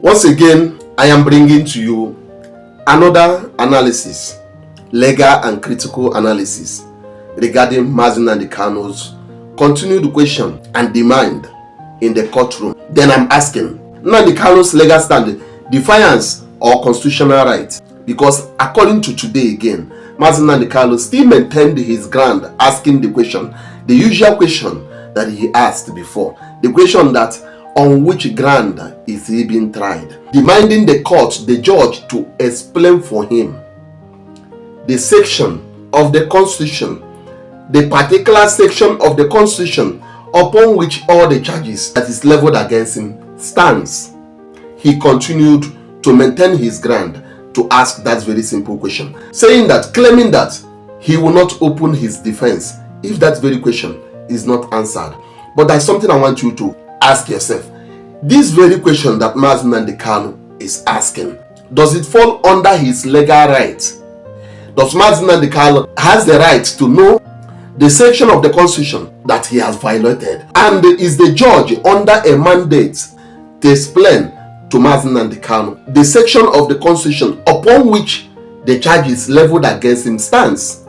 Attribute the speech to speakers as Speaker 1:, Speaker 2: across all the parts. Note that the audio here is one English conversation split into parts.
Speaker 1: Once again, I am bringing to you another analysis, legal and critical analysis regarding Mazi Nnamdi Kanu's continued question and demand in the courtroom. Then I'm asking, Nnamdi Kanu's legal stand, defiance or constitutional right? Because according to today again, Mazi Nnamdi Kanu still maintained his ground, asking the question, the usual question that he asked before, the question that on which ground is he being tried, demanding the court, the judge, to explain for him the section of the constitution, the particular section of the constitution upon which all the charges that is leveled against him stands. He continued to maintain his ground to ask that very simple question, claiming that he will not open his defense if that very question is not answered. But there's something I want you to ask yourself. This very question that Mazi Nnamdi Kanu is asking, does it fall under his legal right? Does Mazi Nnamdi Kanu has the right to know the section of the constitution that he has violated? And is the judge under a mandate to explain to Mazi Nnamdi Kanu the section of the constitution upon which the charges leveled against him stands?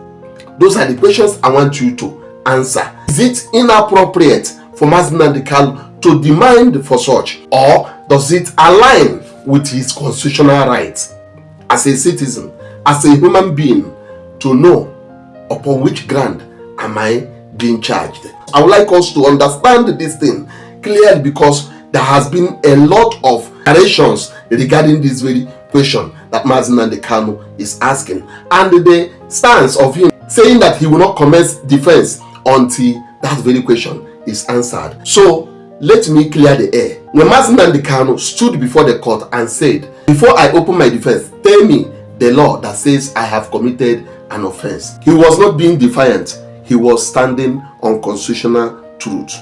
Speaker 1: Those are the questions I want you to answer. Is it inappropriate for Mazi Nnamdi Kanu to demand for such, or does it align with his constitutional rights as a citizen, as a human being, to know upon which ground am I being charged? I would like us to understand this thing clearly, because there has been a lot of narrations regarding this very question that Mazi Nnamdi Kanu is asking, and the stance of him saying that he will not commence defense until that very question is answered. So let me clear the air. When Mazi Nnamdi Kanu stood before the court and said, before I open my defense, tell me the law that says I have committed an offense, he was not being defiant. He was standing on constitutional truth.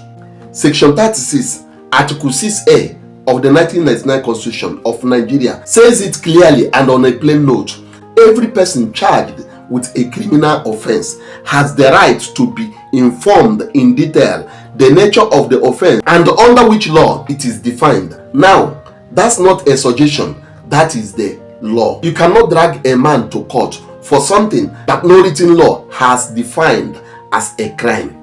Speaker 1: Section 36, Article 6A of the 1999 Constitution of Nigeria says it clearly and on a plain note. Every person charged with a criminal offense has the right to be informed in detail the nature of the offense and under which law it is defined. Now, that's not a suggestion, that is the law. You cannot drag a man to court for something that no written law has defined as a crime.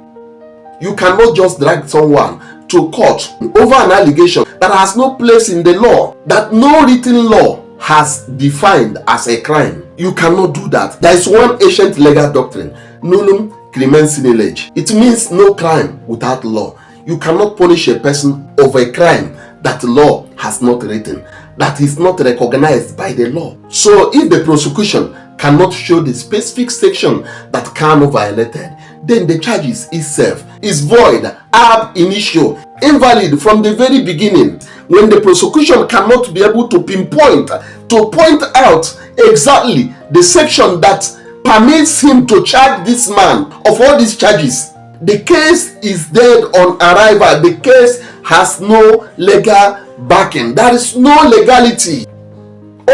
Speaker 1: You cannot just drag someone to court over an allegation that has no place in the law, that no written law has defined as a crime. You cannot do that. There is one ancient legal doctrine, nullum crimen sine lege. It means no crime without law. You cannot punish a person of a crime that law has not written, that is not recognized by the law. So if the prosecution cannot show the specific section that Kanu violated, then the charges itself is void, ab initio, invalid from the very beginning. When the prosecution cannot be able to pinpoint, to point out exactly the section that permits him to charge this man of all these charges, the case is dead on arrival. The case has no legal backing. There is no legality.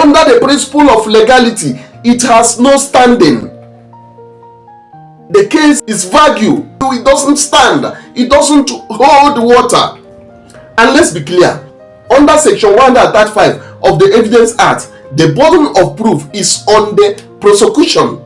Speaker 1: Under the principle of legality, it has no standing. The case is vague. It doesn't stand. It doesn't hold water. And let's be clear, under section 135 of the Evidence Act, the burden of proof is on the prosecution,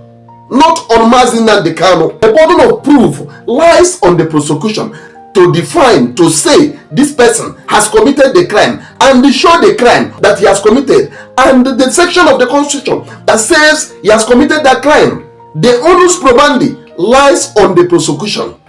Speaker 1: not on Mazi Nnamdi Kanu. The burden of proof lies on the prosecution to define, to say this person has committed the crime and show the crime that he has committed and the section of the constitution that says he has committed that crime. The onus probandi lies on the prosecution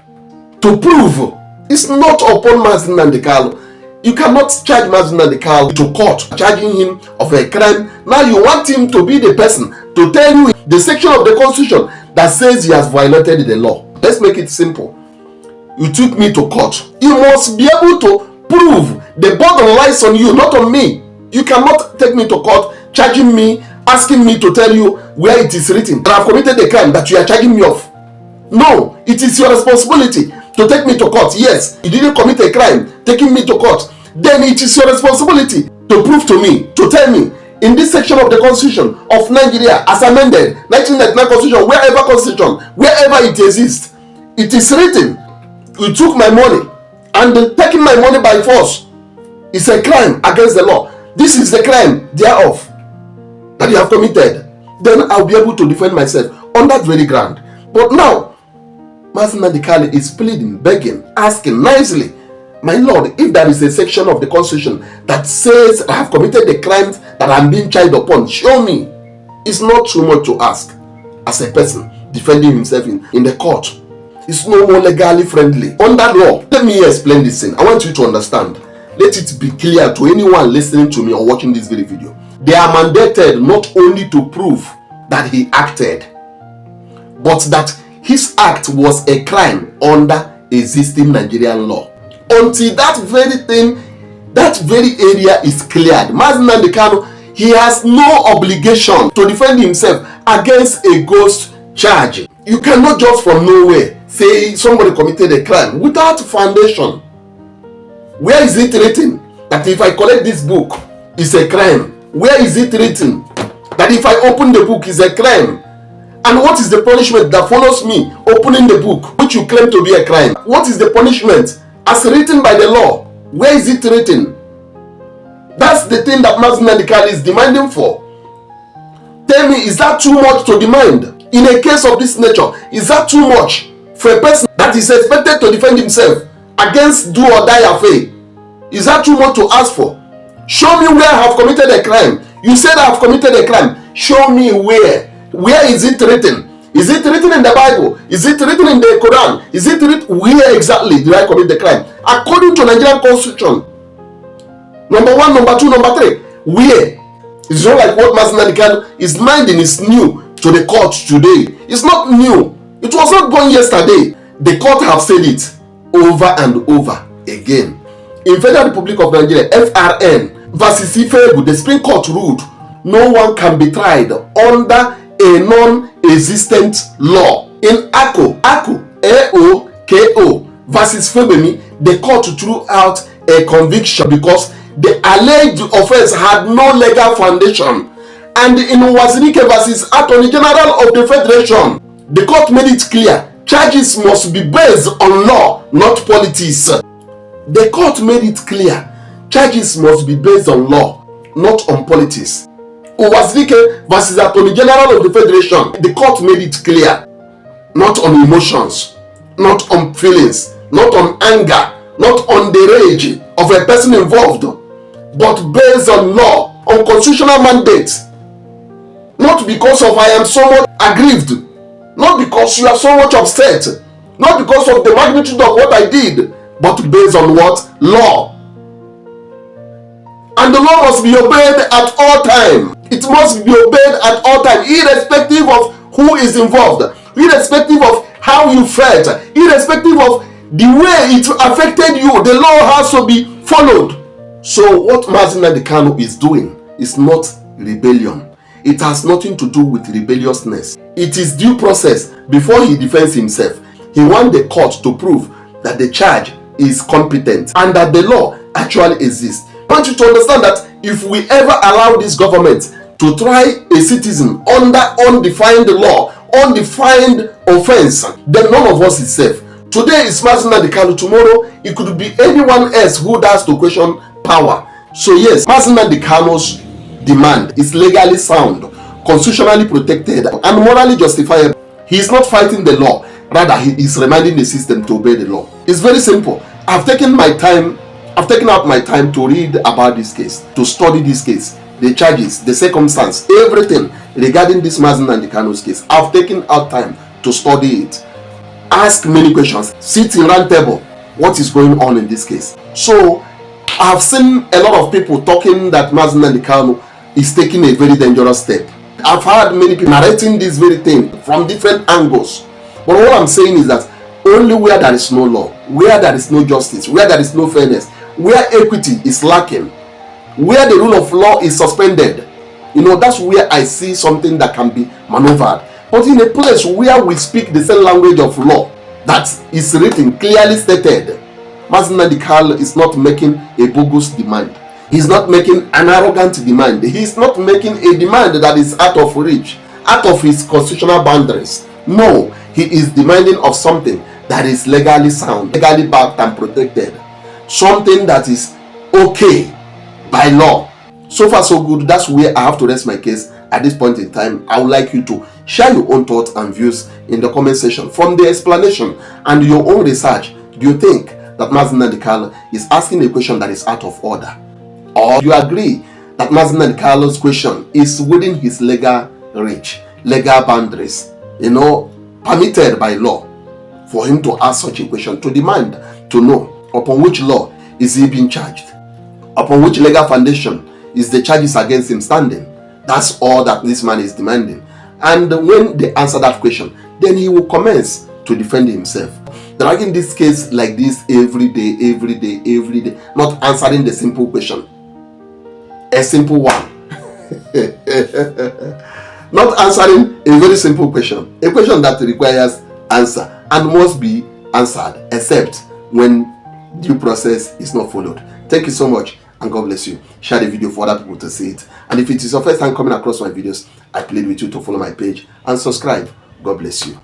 Speaker 1: to prove. It's not upon Mazi Nnamdi Kanu. You cannot charge Mazi Nnamdi Kanu to court, charging him of a crime. Now you want him to be the person to tell you the section of the constitution that says he has violated the law. Let's make it simple. You took me to court. You must be able to prove. The burden lies on you, not on me. You cannot take me to court, charging me, asking me to tell you where it is written that I have committed the crime that you are charging me of. No, it is your responsibility to take me to court. Yes, you didn't commit a crime taking me to court. Then it is your responsibility to prove to me, to tell me, in this section of the Constitution of Nigeria, as amended, 1999 Constitution, wherever it exists, it is written, you took my money, and taking my money by force is a crime against the law. this is the crime thereof that you have committed, then I'll be able to defend myself on that very ground. But now, Mazi Nnamdi Kanu is pleading, begging, asking nicely, my Lord, if there is a section of the Constitution that says I have committed the crimes that I'm being tried upon, show me. It's not too much to ask as a person defending himself in the court. It's no more legally friendly. Under law, let me explain this thing. I want you to understand. Let it be clear to anyone listening to me or watching this very video. They are mandated not only to prove that he acted, but that his act was a crime under existing Nigerian law. Until that very thing, that very area is cleared, Mazi Nnamdi Kanu, he has no obligation to defend himself against a ghost charge. You cannot just from nowhere say somebody committed a crime without foundation. Where is it written that if I collect this book, it's a crime? Where is it written that if I open the book, it's a crime? And what is the punishment that follows me opening the book, which you claim to be a crime? What is the punishment as written by the law? Where is it written? That's the thing that Mazi Nnamdi Kanu is demanding for. Tell me, is that too much to demand? In a case of this nature, is that too much for a person that is expected to defend himself against do or die affair? Is that too much to ask for? Show me where I have committed a crime. You said I have committed a crime. Show me where. Where is it written? Is it written in the Bible? Is it written in the Quran? Is it written where exactly did I commit the crime? According to Nigerian Constitution. Number 1, number 2, number 3. Where? It's not like what Mazi Nnamdi Kanu is minding is new to the court today. It's not new. It was not born yesterday. The court have said it over and over again. In Federal Republic of Nigeria, FRN versus Ifebu, the Supreme Court ruled no one can be tried under a non-existent law. In Ako A-O-K-O versus Febemi, the court threw out a conviction because the alleged offense had no legal foundation. And in Wazirike versus Attorney General of the Federation, the court made it clear charges must be based on law, not politics. The court made it clear charges must be based on law, not on politics. Wazirike versus Attorney General of the Federation, the court made it clear, not on emotions, not on feelings, not on anger, not on the rage of a person involved, but based on law, on constitutional mandate. Not because of I am so much aggrieved, not because you are so much upset, not because of the magnitude of what I did, but based on what? Law. And the law must be obeyed at all time. It must be obeyed at all time, irrespective of who is involved, irrespective of how you felt, irrespective of the way it affected you. The law has to be followed. So what Mazi Nnamdi Kanu is doing is not rebellion. It has nothing to do with rebelliousness. It is due process before he defends himself. He wants the court to prove that the charge is competent and that the law actually exists. I want you to understand that if we ever allow this government to try a citizen under undefined law, undefined offense, then none of us is safe. Today is Mazi Nnamdi Kanu, tomorrow it could be anyone else who dares to question power. So yes, Mazi Nnamdi Kanu's demand is legally sound, constitutionally protected, and morally justifiable. He is not fighting the law, rather he is reminding the system to obey the law. It's very simple. I've taken out my time to read about this case, to study this case, the charges, the circumstance, everything regarding this Mazi Nnamdi Kanu's case. I've taken out time to study it, ask many questions, sit in round table, what is going on in this case. So I've seen a lot of people talking that Mazi Nnamdi Kanu is taking a very dangerous step. I've heard many people narrating this very thing from different angles. But what I'm saying is that only where there is no law, where there is no justice, where there is no fairness, where equity is lacking, where the rule of law is suspended, that's where I see something that can be maneuvered. But in a place where we speak the same language of law that is written, clearly stated, Mazi Nnamdi Kanu is not making a bogus demand. He's not making an arrogant demand. He's not making a demand that is out of reach, out of his constitutional boundaries. No, he is demanding of something that is legally sound, legally backed and protected. Something that is okay by law. So far so good. That's where I have to rest my case at this point in time. I would like you to share your own thoughts and views in the comment section. From the explanation and your own research, do you think that Mazi Nnamdi Kanu is asking a question that is out of order? Or do you agree that Mazi Nnamdi Kanu's question is within his legal reach, legal boundaries, permitted by law for him to ask such a question, to demand to know upon which law is he being charged, upon which legal foundation is the charges against him standing? That's all that this man is demanding. And when they answer that question, then he will commence to defend himself. Dragging this case like this every day, not answering the simple question. A simple one. Not answering a very simple question. A question that requires answer and must be answered, except when due process is not followed. Thank you so much, and God bless you. Share the video for other people to see it. And if it is your first time coming across my videos, I plead with you to follow my page and subscribe. God bless you.